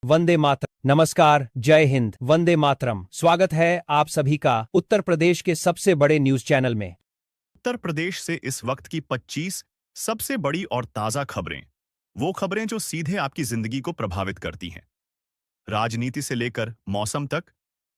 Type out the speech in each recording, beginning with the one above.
वंदे मातरम। नमस्कार, जय हिंद, वंदे मातरम। स्वागत है आप सभी का उत्तर प्रदेश के सबसे बड़े न्यूज चैनल में। उत्तर प्रदेश से इस वक्त की 25 सबसे बड़ी और ताजा खबरें, वो खबरें जो सीधे आपकी जिंदगी को प्रभावित करती हैं। राजनीति से लेकर मौसम तक,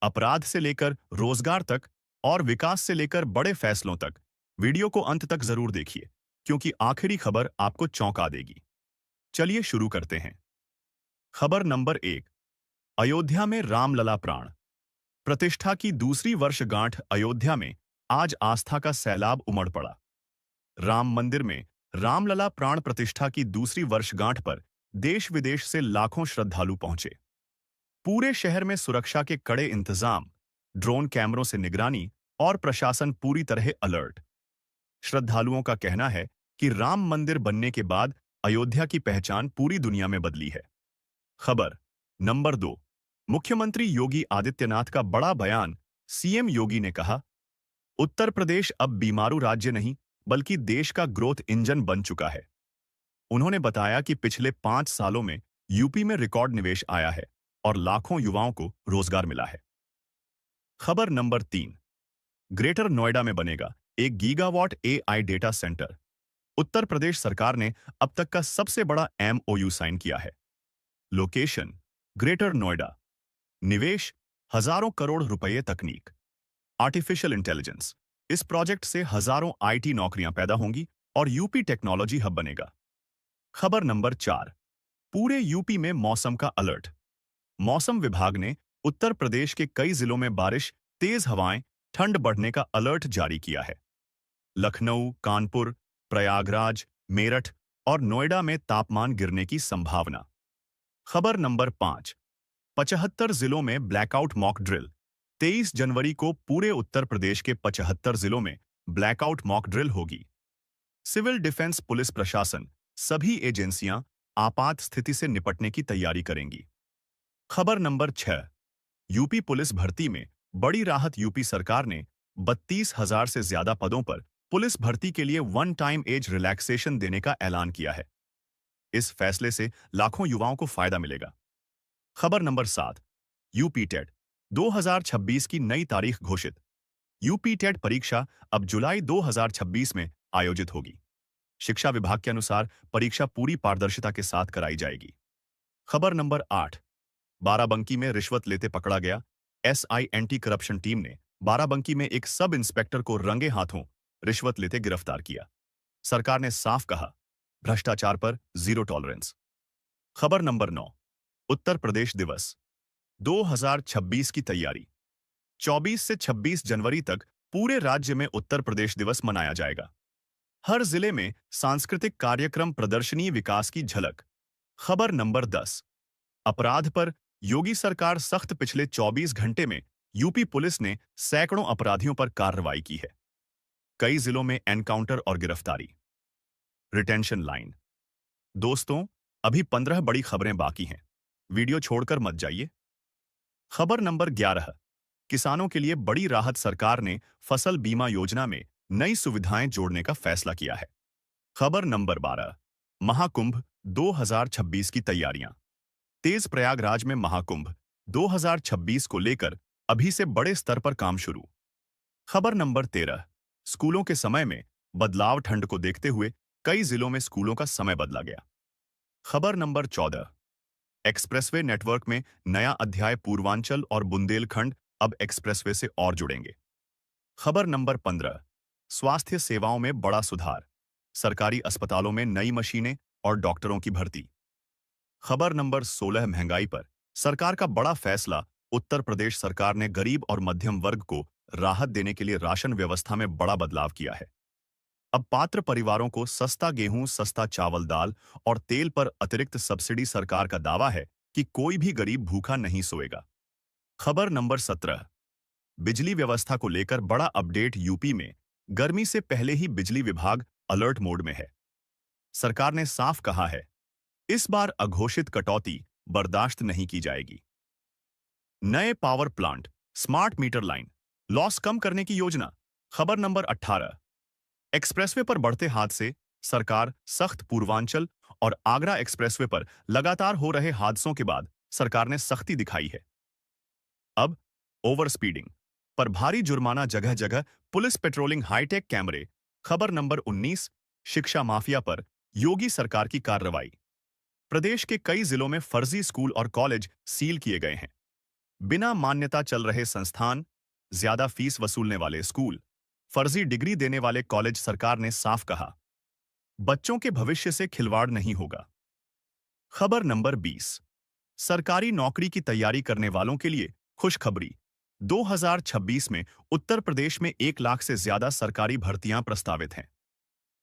अपराध से लेकर रोजगार तक और विकास से लेकर बड़े फैसलों तक, वीडियो को अंत तक जरूर देखिए, क्योंकि आखिरी खबर आपको चौंका देगी। चलिए शुरू करते हैं। खबर नंबर 1। अयोध्या में रामलला प्राण प्रतिष्ठा की दूसरी वर्षगांठ। अयोध्या में आज आस्था का सैलाब उमड़ पड़ा। राम मंदिर में रामलला प्राण प्रतिष्ठा की दूसरी वर्षगांठ पर देश विदेश से लाखों श्रद्धालु पहुंचे। पूरे शहर में सुरक्षा के कड़े इंतजाम, ड्रोन कैमरों से निगरानी और प्रशासन पूरी तरह अलर्ट। श्रद्धालुओं का कहना है कि राम मंदिर बनने के बाद अयोध्या की पहचान पूरी दुनिया में बदली है। खबर नंबर 2। मुख्यमंत्री योगी आदित्यनाथ का बड़ा बयान। सीएम योगी ने कहा, उत्तर प्रदेश अब बीमारू राज्य नहीं बल्कि देश का ग्रोथ इंजन बन चुका है। उन्होंने बताया कि पिछले 5 सालों में यूपी में रिकॉर्ड निवेश आया है और लाखों युवाओं को रोजगार मिला है। खबर नंबर 3। ग्रेटर नोएडा में बनेगा 1 gigawatt AI data centre. Uttar Pradesh सरकार ने अब तक का सबसे बड़ा एमओयू साइन किया है। Location greater Noida. निवेश हजारों करोड़ रुपए। तकनीक आर्टिफिशियल इंटेलिजेंस। इस प्रोजेक्ट से हजारों आईटी नौकरियां पैदा होंगी और यूपी टेक्नोलॉजी हब बनेगा। खबर नंबर 4। पूरे यूपी में मौसम का अलर्ट। मौसम विभाग ने उत्तर प्रदेश के कई जिलों में बारिश, तेज हवाएं, ठंड बढ़ने का अलर्ट जारी किया है। लखनऊ, कानपुर, प्रयागराज, मेरठ और नोएडा में तापमान गिरने की संभावना। खबर नंबर 5। 75 जिलों में ब्लैकआउट मॉक ड्रिल। 23 जनवरी को पूरे उत्तर प्रदेश के 75 जिलों में ब्लैकआउट मॉक ड्रिल होगी। सिविल डिफेंस, पुलिस प्रशासन, सभी एजेंसियां आपात स्थिति से निपटने की तैयारी करेंगी। खबर नंबर 6। यूपी पुलिस भर्ती में बड़ी राहत। यूपी सरकार ने 32,000 से ज्यादा पदों पर पुलिस भर्ती के लिए वन टाइम एज रिलैक्सेशन देने का ऐलान किया है। इस फैसले से लाखों युवाओं को फायदा मिलेगा। खबर नंबर 7। यूपी टेट 2026 की नई तारीख घोषित। यूपी टेट परीक्षा अब जुलाई 2026 में आयोजित होगी। शिक्षा विभाग के अनुसार परीक्षा पूरी पारदर्शिता के साथ कराई जाएगी। खबर नंबर 8। बाराबंकी में रिश्वत लेते पकड़ा गया। एसआई एंटी करप्शन टीम ने बाराबंकी में एक सब इंस्पेक्टर को रंगे हाथों रिश्वत लेते गिरफ्तार किया। सरकार ने साफ कहा, भ्रष्टाचार पर जीरो टॉलरेंस। खबर नंबर 9। उत्तर प्रदेश दिवस 2026 की तैयारी। 24 से 26 जनवरी तक पूरे राज्य में उत्तर प्रदेश दिवस मनाया जाएगा। हर जिले में सांस्कृतिक कार्यक्रम, प्रदर्शनी, विकास की झलक। खबर नंबर 10। अपराध पर योगी सरकार सख्त। पिछले 24 घंटे में यूपी पुलिस ने सैकड़ों अपराधियों पर कार्रवाई की है। कई जिलों में एनकाउंटर और गिरफ्तारी। Retention line. दोस्तों, अभी 15 बड़ी खबरें बाकी हैं, वीडियो छोड़कर मत जाइए। खबर नंबर 11। किसानों के लिए बड़ी राहत। सरकार ने फसल बीमा योजना में नई सुविधाएं जोड़ने का फैसला किया है। खबर नंबर 12। महाकुंभ 2026 की तैयारियां तेज। प्रयागराज में महाकुंभ 2026 को लेकर अभी से बड़े स्तर पर काम शुरू। खबर नंबर 13। स्कूलों के समय में बदलाव। ठंड को देखते हुए कई जिलों में स्कूलों का समय बदला गया। खबर नंबर 14। एक्सप्रेसवे नेटवर्क में नया अध्याय। पूर्वांचल और बुंदेलखंड अब एक्सप्रेसवे से और जुड़ेंगे। खबर नंबर 15। स्वास्थ्य सेवाओं में बड़ा सुधार। सरकारी अस्पतालों में नई मशीनें और डॉक्टरों की भर्ती। खबर नंबर 16। महंगाई पर सरकार का बड़ा फैसला। उत्तर प्रदेश सरकार ने गरीब और मध्यम वर्ग को राहत देने के लिए राशन व्यवस्था में बड़ा बदलाव किया है। अब पात्र परिवारों को सस्ता गेहूं, सस्ता चावल, दाल और तेल पर अतिरिक्त सब्सिडी। सरकार का दावा है कि कोई भी गरीब भूखा नहीं सोएगा। खबर नंबर 17। बिजली व्यवस्था को लेकर बड़ा अपडेट। यूपी में गर्मी से पहले ही बिजली विभाग अलर्ट मोड में है। सरकार ने साफ कहा है, इस बार अघोषित कटौती बर्दाश्त नहीं की जाएगी। नए power plant, smart meter line, loss कम करने की योजना। खबर नंबर 18। एक्सप्रेसवे पर बढ़ते हादसे। सरकार सख्त। पूर्वांचल और आगरा एक्सप्रेसवे पर लगातार हो रहे हादसों के बाद सरकार ने सख्ती दिखाई है। अब ओवर स्पीडिंग पर भारी जुर्माना, जगह जगह पुलिस पेट्रोलिंग, हाईटेक कैमरे। खबर नंबर 19, शिक्षा माफिया पर योगी सरकार की कार्रवाई। प्रदेश के कई जिलों में फर्जी स्कूल और कॉलेज सील किए गए हैं। बिना मान्यता चल रहे संस्थान, ज्यादा फीस वसूलने वाले स्कूल, फर्जी डिग्री देने वाले कॉलेज। सरकार ने साफ कहा, बच्चों के भविष्य से खिलवाड़ नहीं होगा। खबर नंबर 20, सरकारी नौकरी की तैयारी करने वालों के लिए खुशखबरी। 2026 में उत्तर प्रदेश में 1 लाख से ज्यादा सरकारी भर्तियां प्रस्तावित हैं।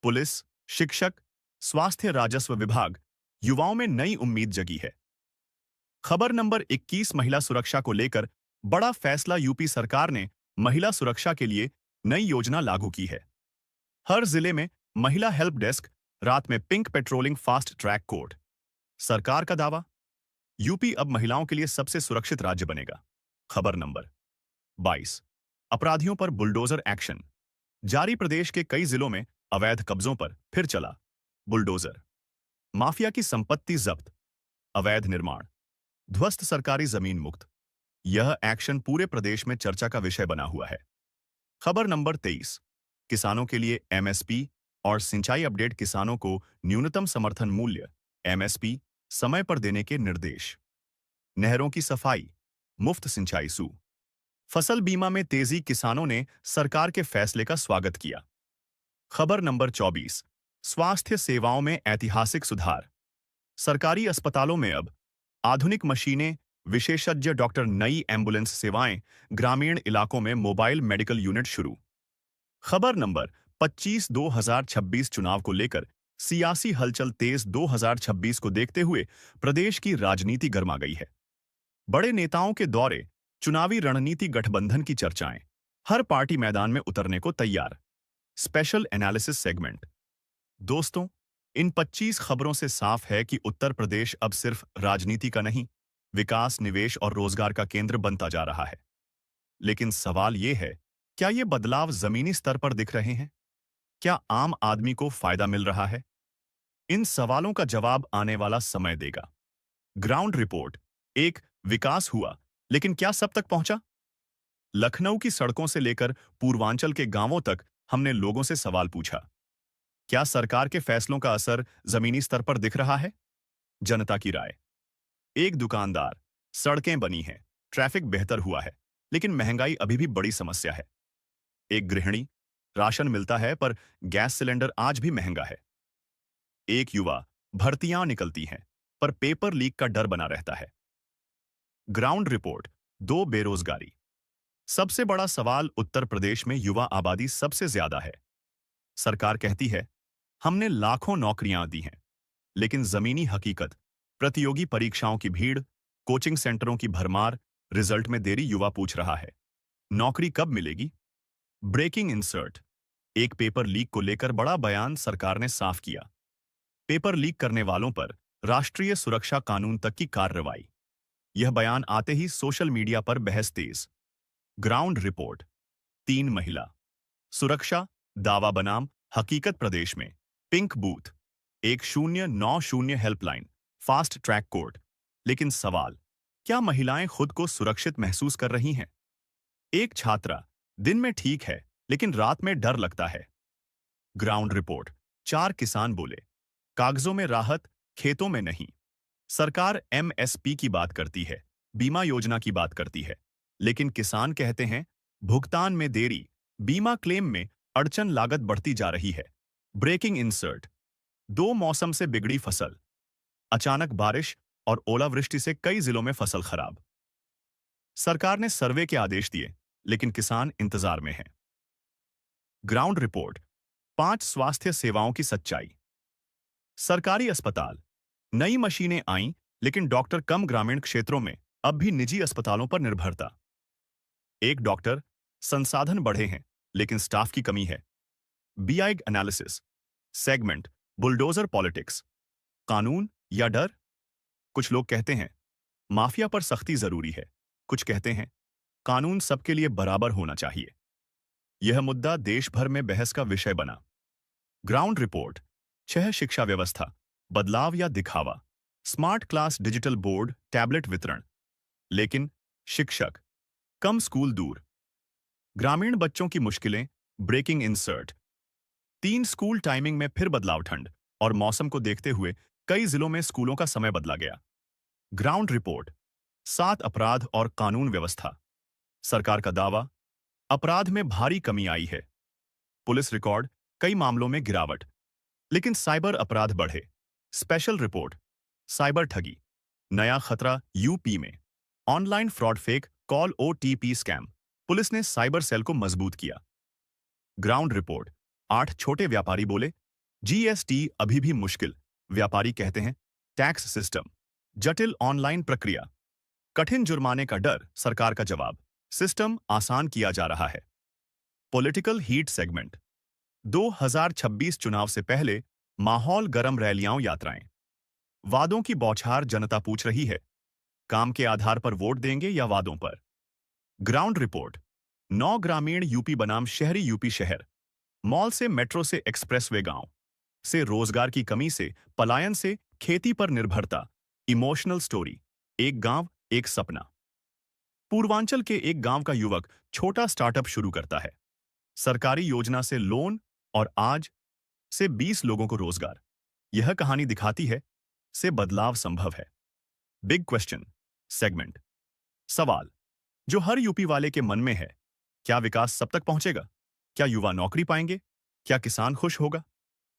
पुलिस, शिक्षक, स्वास्थ्य, राजस्व विभाग, युवाओं में नई उम्मीद जगी है। खबर नंबर 21, महिला सुरक्षा को लेकर बड़ा फैसला। यूपी सरकार ने महिला सुरक्षा के लिए नई योजना लागू की है। हर जिले में महिला हेल्प डेस्क, रात में pink patrolling, fast track court. सरकार का दावा, यूपी अब महिलाओं के लिए सबसे सुरक्षित राज्य बनेगा। खबर नंबर 22, अपराधियों पर बुलडोजर एक्शन जारी। प्रदेश के कई जिलों में अवैध कब्जों पर फिर चला बुलडोजर। माफिया की संपत्ति जब्त, अवैध निर्माण ध्वस्त, सरकारी जमीन मुक्त। यह एक्शन पूरे प्रदेश में चर्चा का विषय बना हुआ है। खबर नंबर 23, किसानों के लिए एमएसपी और सिंचाई अपडेट। किसानों को न्यूनतम समर्थन मूल्य एमएसपी समय पर देने के निर्देश। नहरों की सफाई, मुफ्त सिंचाई सू। फसल बीमा में तेजी, किसानों ने सरकार के फैसले का स्वागत किया। खबर नंबर 24, स्वास्थ्य सेवाओं में ऐतिहासिक सुधार। सरकारी अस्पतालों में अब आधुनिक मशीनें, विशेषज्ञ डॉक्टर, नई एम्बुलेंस सेवाएं। ग्रामीण इलाकों में मोबाइल मेडिकल यूनिट शुरू। खबर नंबर 25, 2026 चुनाव को लेकर सियासी हलचल तेज। 2026 को देखते हुए प्रदेश की राजनीति गर्मा गई है। बड़े नेताओं के दौरे, चुनावी रणनीति, गठबंधन की चर्चाएं। हर पार्टी मैदान में उतरने को तैयार। Special analysis segment. दोस्तों, इन 25 खबरों से साफ है कि उत्तर प्रदेश अब सिर्फ राजनीति का नहीं, विकास, निवेश और रोजगार का केंद्र बनता जा रहा है। लेकिन सवाल यह है, क्या ये बदलाव जमीनी स्तर पर दिख रहे हैं? क्या आम आदमी को फायदा मिल रहा है? इन सवालों का जवाब आने वाला समय देगा। Ground report. एक, विकास हुआ, लेकिन क्या सब तक पहुंचा? लखनऊ की सड़कों से लेकर पूर्वांचल के गांवों तक हमने लोगों से सवाल पूछा। क्या सरकार के फैसलों का असर जमीनी स्तर पर दिख रहा है? जनता की राय। एक दुकानदार, सड़कें बनी हैं, ट्रैफिक बेहतर हुआ है, लेकिन महंगाई अभी भी बड़ी समस्या है। एक गृहिणी, राशन मिलता है पर गैस सिलेंडर आज भी महंगा है। एक युवा, भर्तियां निकलती हैं पर पेपर लीक का डर बना रहता है। Ground report. 2, बेरोजगारी। सबसे बड़ा सवाल, उत्तर प्रदेश में युवा आबादी सबसे ज्यादा है। सरकार कहती है, हमने लाखों नौकरियां दी हैं, लेकिन जमीनी हकीकत, प्रतियोगी परीक्षाओं की भीड़, कोचिंग सेंटरों की भरमार, रिजल्ट में देरी। युवा पूछ रहा है, नौकरी कब मिलेगी? Breaking insert. एक पेपर लीक को लेकर बड़ा बयान सरकार ने साफ किया। पेपर लीक करने वालों पर राष्ट्रीय सुरक्षा कानून तक की कार्रवाई। यह बयान आते ही सोशल मीडिया पर बहस तेज। Ground report. 3, महिला सुरक्षा, दावा बनाम हकीकत। प्रदेश में pink booth, 1090 helpline, fast track court. लेकिन सवाल, क्या महिलाएं खुद को सुरक्षित महसूस कर रही हैं? एक छात्रा, दिन में ठीक है, लेकिन रात में डर लगता है। Ground report. 4, किसान बोले, कागजों में राहत, खेतों में नहीं। सरकार एमएसपी की बात करती है, बीमा योजना की बात करती है, लेकिन किसान कहते हैं, भुगतान में देरी, बीमा क्लेम में अड़चन, लागत बढ़ती जा रही है। Breaking insert. 2, मौसम से बिगड़ी फसल। अचानक बारिश और ओलावृष्टि से कई जिलों में फसल खराब। सरकार ने सर्वे के आदेश दिए, लेकिन किसान इंतजार में हैं। Ground report. 5, स्वास्थ्य सेवाओं की सच्चाई। सरकारी अस्पताल, नई मशीनें आईं, लेकिन डॉक्टर कम। ग्रामीण क्षेत्रों में अब भी निजी अस्पतालों पर निर्भरता। एक डॉक्टर, संसाधन बढ़े हैं, लेकिन स्टाफ की कमी है। BI analysis segment. Bulldozer politics, कानून या डर? कुछ लोग कहते हैं, माफिया पर सख्ती जरूरी है। कुछ कहते हैं, कानून सबके लिए बराबर होना चाहिए। यह मुद्दा देश भर में बहस का विषय बना। Ground report. 6, शिक्षा व्यवस्था, बदलाव या दिखावा। Smart class digital board tablet वितरण। लेकिन शिक्षक कम, स्कूल दूर। ग्रामीण बच्चों की मुश्किलें, ब्रेकिंग इंसर्ट। 3 स्कूल टाइमिंग में फिर बदलाव। ठंड और मौसम को देखते हुए कई जिलों में स्कूलों का समय बदला गया। Ground report. 7 अपराध और कानून व्यवस्था। सरकार का दावा, अपराध में भारी कमी आई है। पुलिस रिकॉर्ड, कई मामलों में गिरावट। लेकिन साइबर अपराध बढ़े। स्पेशल रिपोर्ट, साइबर ठगी, नया खतरा यूपी में। Online fraud, fake call, OTP scam. Police ने साइबर सेल को मजबूत किया। ग्राउंड रिपोर्ट, 8 छोटे व्यापारी बोले, जीएसटी अभी भी मुश्किल। व्यापारी कहते हैं टैक्स सिस्टम जटिल, ऑनलाइन प्रक्रिया, कठिन जुर्माने का डर। सरकार का जवाब, सिस्टम आसान किया जा रहा है। Political heat segment. 2026 चुनाव से पहले माहौल गर्म, रैलियां, यात्राएं। वादों की बौछार, जनता पूछ रही है, काम के आधार पर वोट देंगे या वादों पर। ग्राउंड रिपोर्ट, 9 ग्रामीण यूपी बनाम शहरी यूपी शहर। मॉल से मेट्रो से एक्सप्रेसवे, गांव से रोजगार की कमी से पलायन से खेती पर निर्भरता। इमोशनल स्टोरी, एक गांव एक सपना। पूर्वांचल के एक गांव का युवक छोटा स्टार्टअप शुरू करता है। सरकारी योजना से लोन और आज से 20 लोगों को रोजगार। यह कहानी दिखाती है से बदलाव संभव है। Big question segment. सवाल जो हर यूपी वाले के मन में है, क्या विकास सब तक पहुंचेगा? क्या युवा नौकरी पाएंगे? क्या किसान खुश होगा?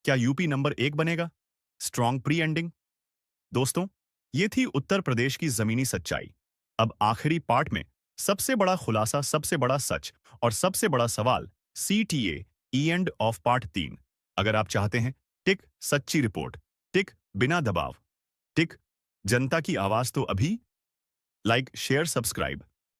क्या यूपी नंबर 1 बनेगा? Strong pre ending. दोस्तों, ये थी उत्तर प्रदेश की जमीनी सच्चाई। अब आखिरी पार्ट में सबसे बड़ा खुलासा, सबसे बड़ा सच और सबसे बड़ा सवाल, सीटीए एंड ऑफ पार्ट 3। अगर आप चाहते हैं टिक सच्ची रिपोर्ट, टिक बिना दबाव, टिक जनता की आवाज, तो अभी लाइक, शेयर, सब्सक्राइब।